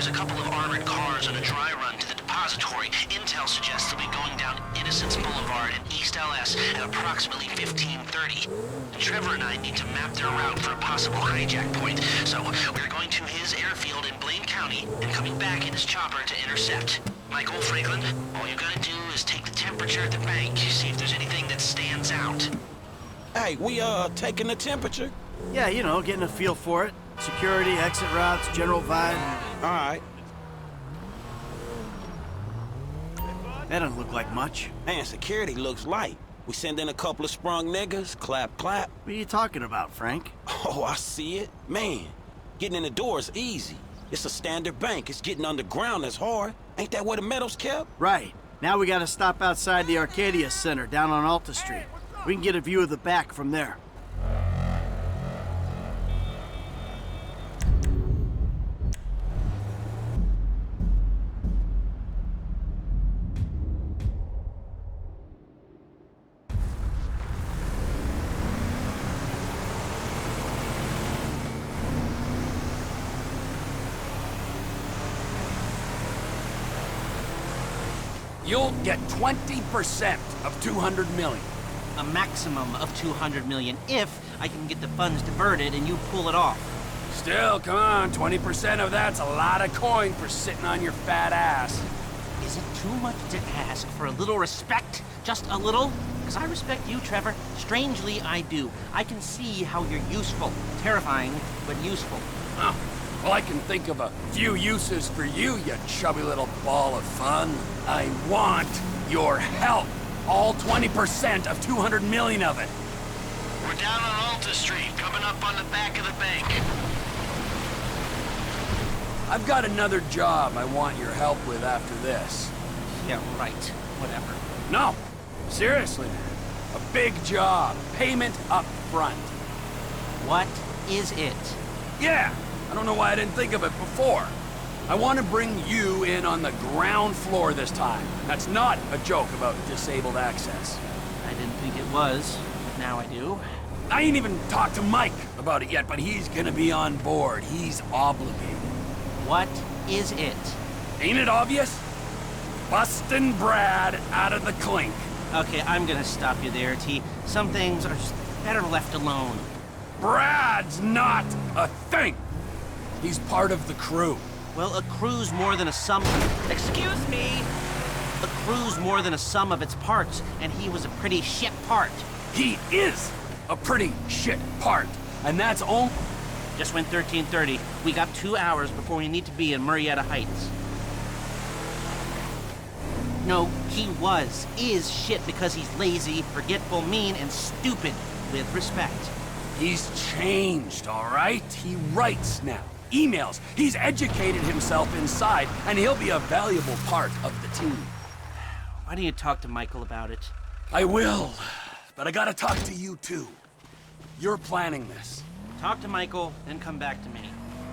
There's a couple of armored cars on a dry run to the depository. Intel suggests they'll be going down Innocence Boulevard in East LS at approximately 15:30. Trevor and I need to map their route for a possible hijack point, so we're going to his airfield in Blaine County and coming back in his chopper to intercept. Michael, Franklin, all you gotta do is take the temperature at the bank, see if there's anything that stands out. Hey, we taking the temperature? Yeah, you know, getting a feel for it. Security, exit routes, general vibe. All right. That doesn't look like much. Man, security looks light. We send in a couple of sprung niggas, clap, clap. What are you talking about, Frank? Oh, I see it. Man, getting in the door is easy. It's a standard bank. It's getting underground that's hard. Ain't that where the metal's kept? Right. Now we gotta stop outside the Arcadia Center down on Alta Street. We can get a view of the back from there. You'll get 20% of 200 million. A maximum of 200 million if I can get the funds diverted and you pull it off. Still, come on, 20% of that's a lot of coin for sitting on your fat ass. Is it too much to ask for a little respect? Just a little? Because I respect you, Trevor. Strangely, I do. I can see how you're useful. Terrifying, but useful. Oh, well, I can think of a few uses for you, you chubby little ball of fun. I want your help. All 20% of 200 million of it. We're down on Alta Street, coming up on the back of the bank. I've got another job I want your help with after this. Yeah, right. Whatever. No, seriously, a big job. Payment up front. What is it? Yeah, I don't know why I didn't think of it before. I want to bring you in on the ground floor this time. That's not a joke about disabled access. I didn't think it was. Now I do. I ain't even talked to Mike about it yet, but he's gonna be on board. He's obligated. What is it? Ain't it obvious? Bustin' Brad out of the clink. Okay, I'm gonna stop you there, T. Some things are just better left alone. Brad's not a thing. He's part of the crew. Well, a crew's more than a sum... Excuse me! A crew's more than a sum of its parts, and he was a pretty shit part. He is a pretty shit part, and that's all... Just went 13:30. We got 2 hours before we need to be in Murrieta Heights. No, he is shit because he's lazy, forgetful, mean, and stupid, with respect. He's changed, all right? He writes now. Emails. He's educated himself inside, and he'll be a valuable part of the team. Why don't you talk to Michael about it? I will, but I gotta talk to you too. You're planning this. Talk to Michael, then come back to me.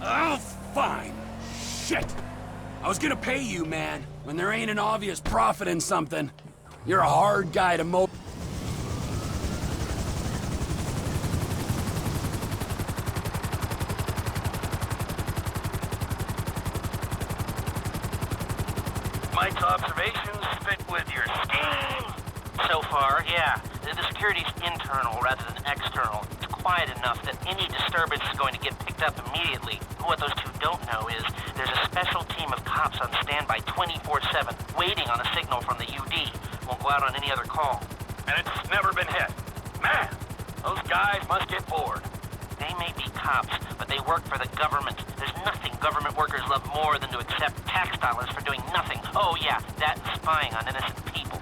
Oh, fine. Shit. I was gonna pay you, man, when there ain't an obvious profit in something. You're a hard guy to mow. Mike's observations fit with your scheme? So far, yeah. The security's internal rather than external. It's quiet enough that any disturbance is going to get picked up immediately. What those two don't know is there's a special team of cops on standby 24/7, waiting on a signal from the UD. Won't go out on any other call. And it's never been hit. Man, those guys must get bored. They may be cops, but they work for the government. There's nothing government workers love more than to accept tax dollars for doing nothing. Oh yeah, that and spying on innocent people.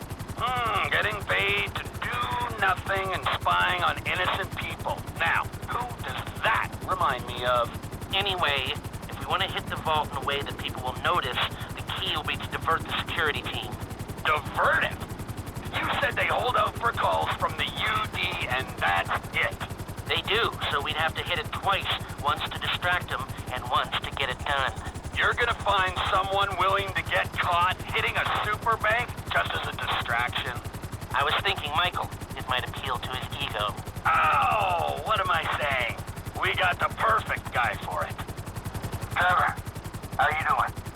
Getting paid to do nothing and spying on innocent people. Now, who does that remind me of? Anyway, if we want to hit the vault in a way that people will notice, the key will be to divert the security team. Divert it? You said they hold out for calls from the UD and that's it. They do, so we'd have to hit it twice. Once to distract them, and once to get it done. You're gonna find someone willing to get caught hitting a super bank just as a distraction? I was thinking Michael. It might appeal to his ego. Oh, what am I saying? We got the perfect guy for it. Trevor, how you doing?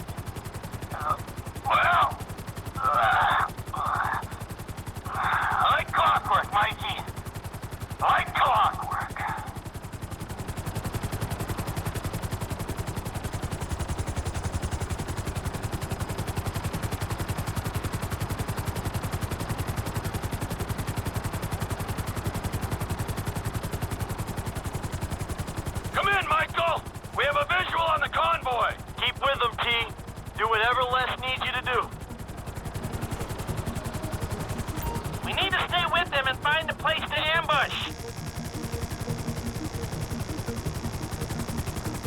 them, T. Do whatever Les needs you to do. We need to stay with them and find a place to ambush.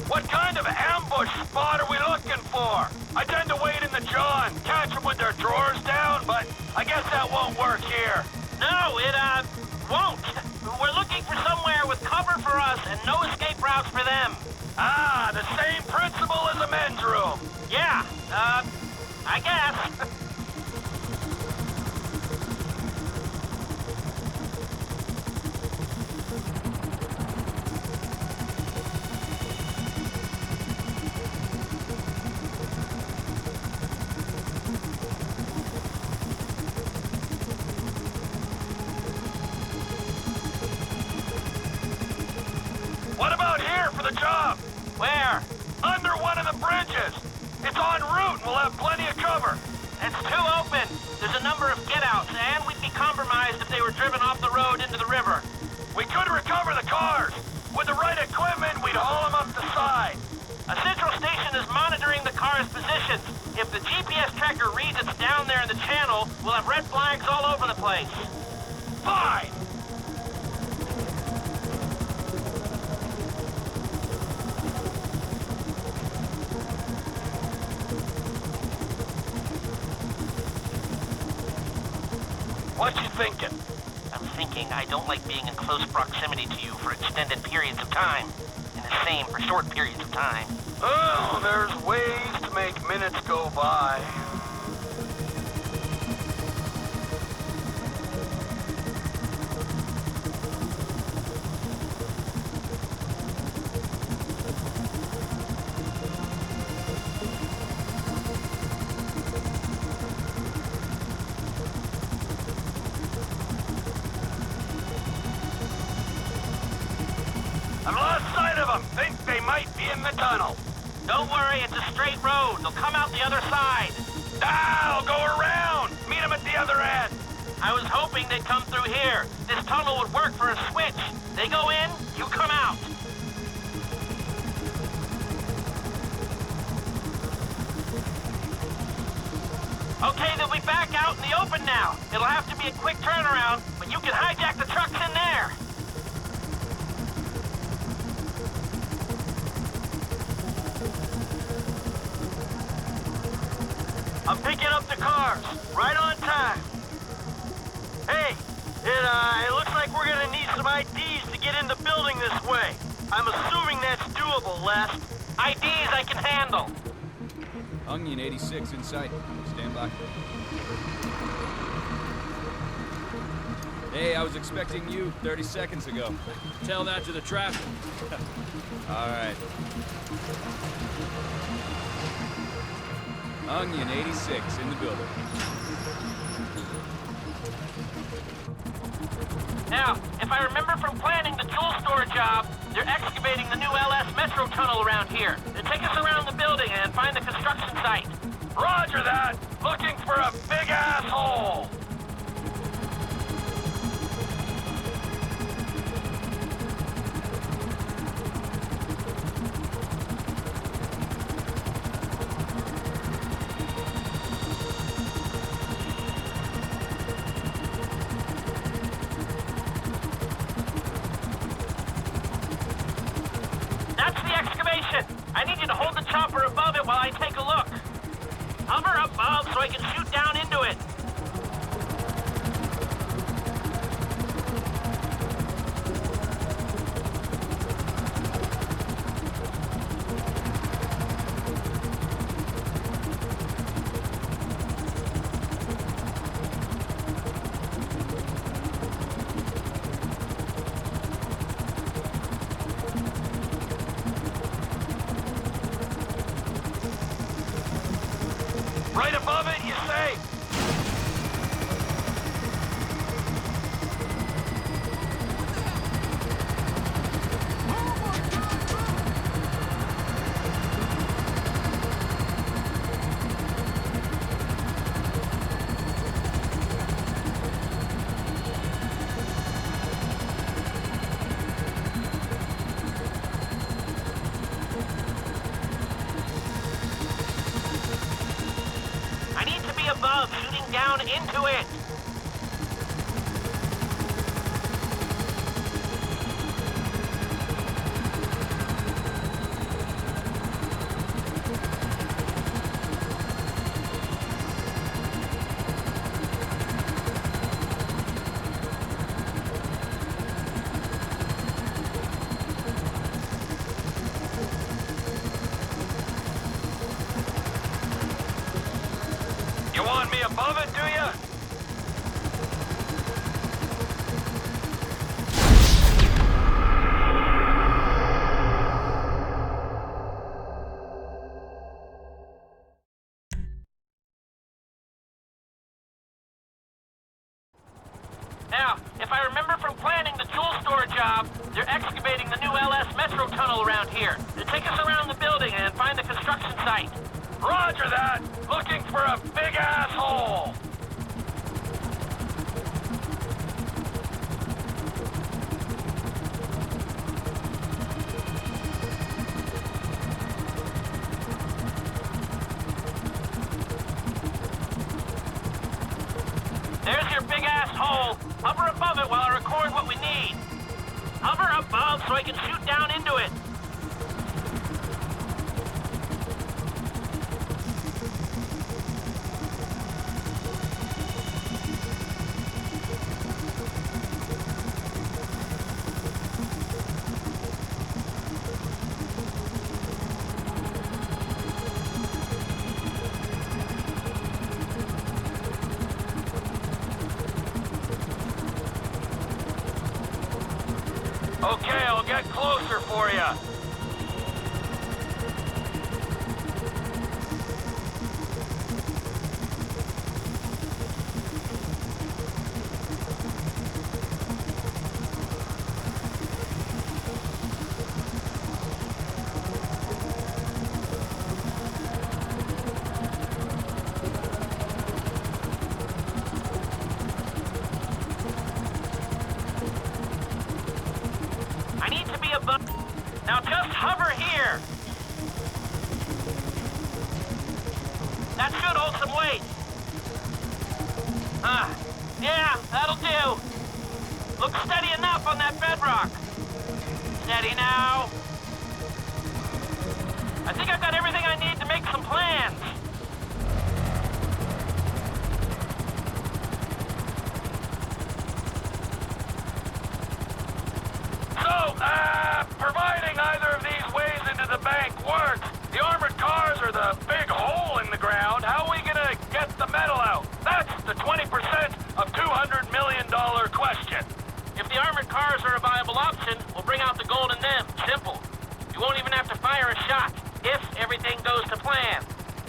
What kind of ambush spot are we looking for? I tend to wait in the jaw and catch them with their drawers down, but I guess that won't work here. No, it, won't. We're looking for somewhere with cover for us and no escape routes for them. Ah, the same principle as a men's room. Yeah, I guess. What about here for the job? Where? Under one of the bridges. It's en route and we'll have plenty of cover. It's too open. There's a number of get-outs, and we'd be compromised if they were driven off the road into the river. We could recover the cars. With the right equipment, we'd haul them up the side. A central station is monitoring the car's positions. If the GPS tracker reads it's down there in the channel, we'll have red flags all over the place. Fine. What you thinking? I'm thinking I don't like being in close proximity to you for extended periods of time. And the same for short periods of time. Oh, there's ways to make minutes go by. I've lost sight of them. Think they might be in the tunnel. Don't worry, it's a straight road. They'll come out the other side. Ah, I'll go around. Meet them at the other end. I was hoping they'd come through here. This tunnel would work for a switch. They go in, you come out. Okay, they'll be back out in the open now. It'll have to be a quick turnaround, but you can hijack the trucks in there. I'm picking up the cars. Right on time. Hey, it looks like we're gonna need some IDs to get in the building this way. I'm assuming that's doable, Les. IDs I can handle. Onion 86 in sight. Stand by. Hey, I was expecting you 30 seconds ago. Tell that to the traffic. All right. Onion 86 in the building. Now, if I remember from planning the jewel store job, they're excavating the new LS Metro tunnel around here. They take us around the building and find the construction site. Roger that. Looking for a big asshole. That's the excavation. I need you to hold the chopper above it while I take a look. Hover above so I can shoot down into it. Right above it, you say? above, shooting down into it. You want me above it, do you? Now, if I remember from planning the jewel store job, they're excavating the new LS Metro tunnel around here. They take us around the building and find the construction site. Roger that! Looking for a big asshole! There's your big ass hole. Hover above it while I record what we need. Hover above so I can shoot down into it. Okay, I'll get closer for you. I need to be above. Now just hover here. That should hold some weight. Yeah, that'll do. Looks steady enough on that bedrock. Steady now. I think I've got everything I need to make some plans. Providing either of these ways into the bank works, the armored cars are the big hole in the ground. How are we gonna get the metal out? That's the 20% of $200 million question. If the armored cars are a viable option, we'll bring out the gold in them. Simple. You won't even have to fire a shot, if everything goes to plan.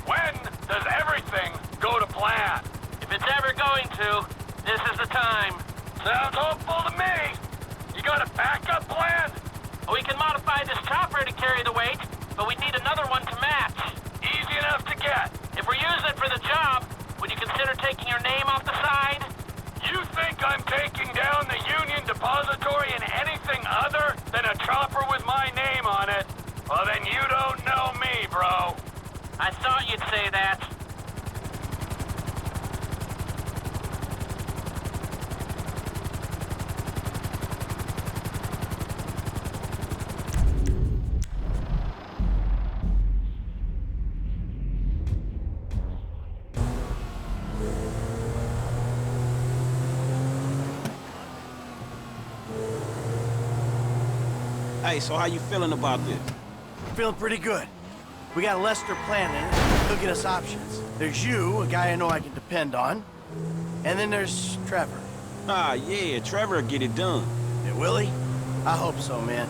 When does everything go to plan? If it's ever going to, this is the time. Sounds hopeful to me. You got a backup plan? We can modify this chopper to carry the weight, but we need another one to match. Easy enough to get. If we're using it for the job, would you consider taking your name off the side? You think I'm taking down the Union Depository in anything other than a chopper with my name on it? Well, then you don't know me, bro. I thought you'd say that. Hey, so how you feeling about this? Feeling pretty good. We got Lester planning. He'll get us options. There's you, a guy I know I can depend on. And then there's Trevor. Ah, yeah, Trevor will get it done. Yeah, will he? I hope so, man.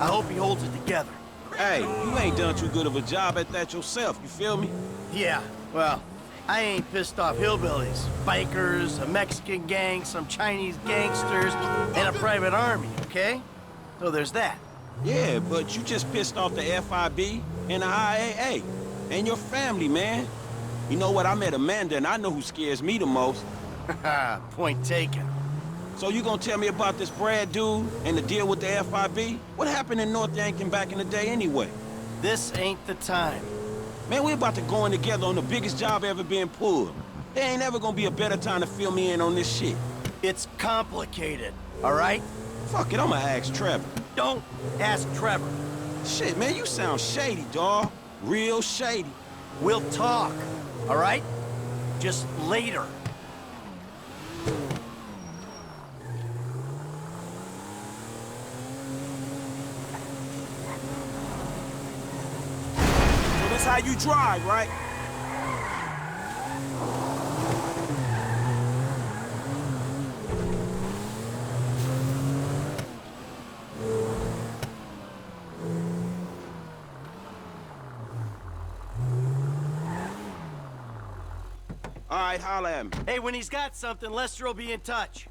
I hope he holds it together. Hey, you ain't done too good of a job at that yourself, you feel me? Yeah, well, I ain't pissed off hillbillies, bikers, a Mexican gang, some Chinese gangsters, and a private army, okay? So there's that. Yeah, but you just pissed off the FIB and the IAA. And your family, man. You know what, I met Amanda and I know who scares me the most. Point taken. So you gonna tell me about this Brad dude and the deal with the FIB? What happened in North Yankton back in the day anyway? This ain't the time. Man, we about to go in together on the biggest job ever being pulled. There ain't ever gonna be a better time to fill me in on this shit. It's complicated, all right? Fuck it, I'ma ask Trevor. Don't ask Trevor. Shit, man, you sound shady, dawg. Real shady. We'll talk, all right? Just later. So this how you drive, right? All right, holla at me. Hey, when he's got something, Lester will be in touch.